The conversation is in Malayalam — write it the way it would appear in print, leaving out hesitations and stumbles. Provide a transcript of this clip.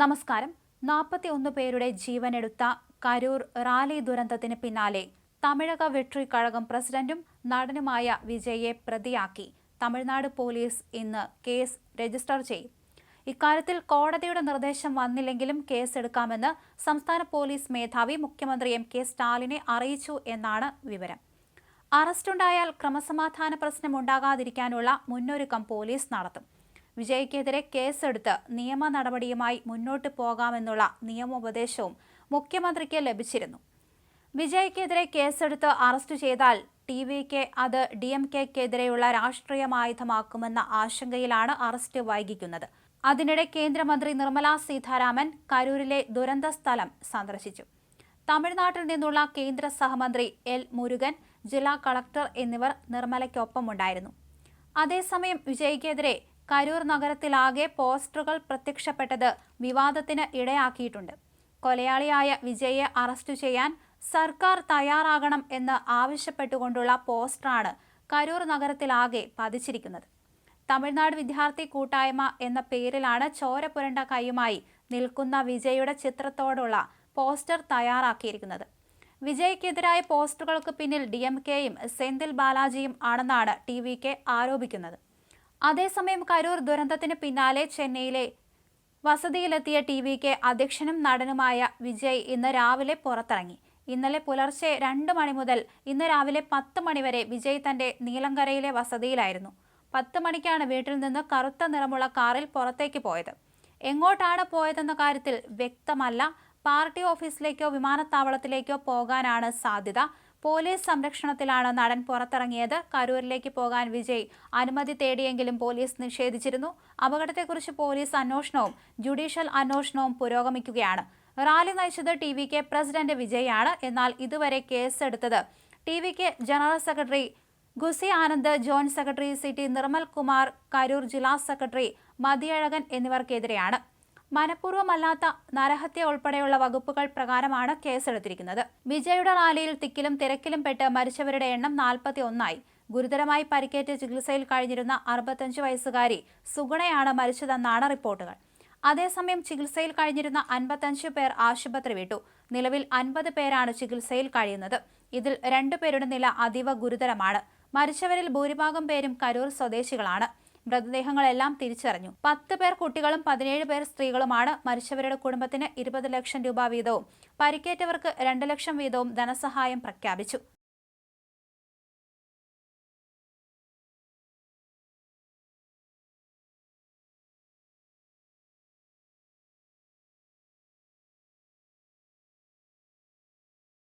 നമസ്കാരം. 41 പേരുടെ ജീവനെടുത്ത കരൂർ റാലി ദുരന്തത്തിന് പിന്നാലെ തമിഴക വെട്രി കഴകം പ്രസിഡന്റും നടനുമായ വിജയെ പ്രതിയാക്കി തമിഴ്നാട് പോലീസ് ഇന്ന് കേസ് രജിസ്റ്റർ ചെയ്യും. ഇക്കാര്യത്തിൽ കോടതിയുടെ നിർദ്ദേശം വന്നില്ലെങ്കിലും കേസെടുക്കാമെന്ന് സംസ്ഥാന പോലീസ് മേധാവി മുഖ്യമന്ത്രി എം.കെ. സ്റ്റാലിനെ അറിയിച്ചു എന്നാണ് വിവരം. അറസ്റ്റുണ്ടായാൽ ക്രമസമാധാന പ്രശ്നമുണ്ടാകാതിരിക്കാനുള്ള മുന്നൊരുക്കം പോലീസ് നടത്തും. വിജയ്ക്കെതിരെ കേസെടുത്ത് നിയമ നടപടിയുമായി മുന്നോട്ട് പോകാമെന്നുള്ള നിയമോപദേശവും മുഖ്യമന്ത്രിക്ക് ലഭിച്ചിരുന്നു. വിജയ്ക്കെതിരെ കേസെടുത്ത് അറസ്റ്റ് ചെയ്താൽ ടി.വിക്ക് അത് DMK-ക്കെതിരെയുള്ള രാഷ്ട്രീയമായുധമാക്കുമെന്ന ആശങ്കയിലാണ് അറസ്റ്റ് വൈകിക്കുന്നത്. അതിനിടെ കേന്ദ്രമന്ത്രി നിർമ്മല സീതാരാമൻ കരൂരിലെ ദുരന്ത സ്ഥലം സന്ദർശിച്ചു. തമിഴ്നാട്ടിൽ നിന്നുള്ള കേന്ദ്ര സഹമന്ത്രി L. മുരുകൻ, ജില്ലാ കളക്ടർ എന്നിവർ നിർമ്മലയ്ക്കൊപ്പമുണ്ടായിരുന്നു. അതേസമയം വിജയ്ക്കെതിരെ കരൂർ നഗരത്തിലാകെ പോസ്റ്ററുകൾ പ്രത്യക്ഷപ്പെട്ടത് വിവാദത്തിന് ഇടയാക്കിയിട്ടുണ്ട്. കൊലയാളിയായ വിജയെ അറസ്റ്റ് ചെയ്യാൻ സർക്കാർ തയ്യാറാകണം എന്ന് ആവശ്യപ്പെട്ടുകൊണ്ടുള്ള പോസ്റ്ററാണ് കരൂർ നഗരത്തിലാകെ പതിച്ചിരിക്കുന്നത്. തമിഴ്നാട് വിദ്യാർത്ഥി കൂട്ടായ്മ എന്ന പേരിലാണ് ചോര പുരണ്ട കൈയുമായി നിൽക്കുന്ന വിജയുടെ ചിത്രത്തോടുള്ള പോസ്റ്റർ തയ്യാറാക്കിയിരിക്കുന്നത്. വിജയ്ക്കെതിരായ പോസ്റ്ററുകൾക്ക് പിന്നിൽ DMK-യും സെന്തിൽ ബാലാജിയും ആണെന്നാണ് ടി.വിക്ക് ആരോപിക്കുന്നത്. അതേസമയം കരൂർ ദുരന്തത്തിന് പിന്നാലെ ചെന്നൈയിലെ വസതിയിലെത്തിയ ടി.വിക്ക് അധ്യക്ഷനും നടനുമായ വിജയ് ഇന്ന് രാവിലെ പുറത്തിറങ്ങി. ഇന്നലെ പുലർച്ചെ 2 മണി മുതൽ ഇന്ന് രാവിലെ 10 മണി വരെ വിജയ് തന്റെ നീലങ്കരയിലെ വസതിയിലായിരുന്നു. 10 മണിക്കാണ് വീട്ടിൽ നിന്ന് കറുത്ത നിറമുള്ള കാറിൽ പുറത്തേക്ക് പോയത്. എങ്ങോട്ടാണ് പോയതെന്ന കാര്യത്തിൽ വ്യക്തമല്ല. പാർട്ടി ഓഫീസിലേക്കോ വിമാനത്താവളത്തിലേക്കോ പോകാനാണ് സാധ്യത. പോലീസ് സംരക്ഷണത്തിലാണ് നടൻ പുറത്തിറങ്ങിയത്. കരൂരിലേക്ക് പോകാൻ വിജയ് അനുമതി തേടിയെങ്കിലും പോലീസ് നിഷേധിച്ചിരുന്നു. അപകടത്തെക്കുറിച്ച് പോലീസ് അന്വേഷണവും ജുഡീഷ്യൽ അന്വേഷണവും പുരോഗമിക്കുകയാണ്. റാലി നയിച്ചത് ടി.വിക്ക് പ്രസിഡന്റ് വിജയാണ്. എന്നാൽ ഇതുവരെ കേസെടുത്തത് ടി.വിക്ക് general secretary Bussy Anand, joint secretary CT Nirmal Kumar, Karur ജില്ലാ സെക്രട്ടറി മതിയഴകൻ എന്നിവർക്കെതിരെയാണ്. മനഃപൂർവ്വമല്ലാത്ത നരഹത്യ ഉൾപ്പെടെയുള്ള വകുപ്പുകൾ പ്രകാരമാണ് കേസെടുത്തിരിക്കുന്നത്. വിജയുടെ റാലിയിൽ തിക്കിലും തിരക്കിലും പെട്ട് മരിച്ചവരുടെ എണ്ണം 41ആയി. ഗുരുതരമായി പരിക്കേറ്റ് ചികിത്സയിൽ കഴിഞ്ഞിരുന്ന 65 വയസ്സുകാരി സുഗുണയാണ് മരിച്ചതെന്നാണ് റിപ്പോർട്ടുകൾ. അതേസമയം ചികിത്സയിൽ കഴിഞ്ഞിരുന്ന 55 പേർ ആശുപത്രി വിട്ടു. നിലവിൽ 50 പേരാണ് ചികിത്സയിൽ കഴിയുന്നത്. ഇതിൽ 2 പേരുടെ നില അതീവ ഗുരുതരമാണ്. മരിച്ചവരിൽ ഭൂരിഭാഗം പേരും കരൂർ സ്വദേശികളാണ്. മൃതദേഹങ്ങളെല്ലാം തിരിച്ചറിഞ്ഞു. 10 പേർ കുട്ടികളും 17 പേർ സ്ത്രീകളുമാണ്. മരിച്ചവരുടെ കുടുംബത്തിന് 20 ലക്ഷം രൂപ വീതവും പരിക്കേറ്റവർക്ക് 2 ലക്ഷം വീതവും ധനസഹായം പ്രഖ്യാപിച്ചു.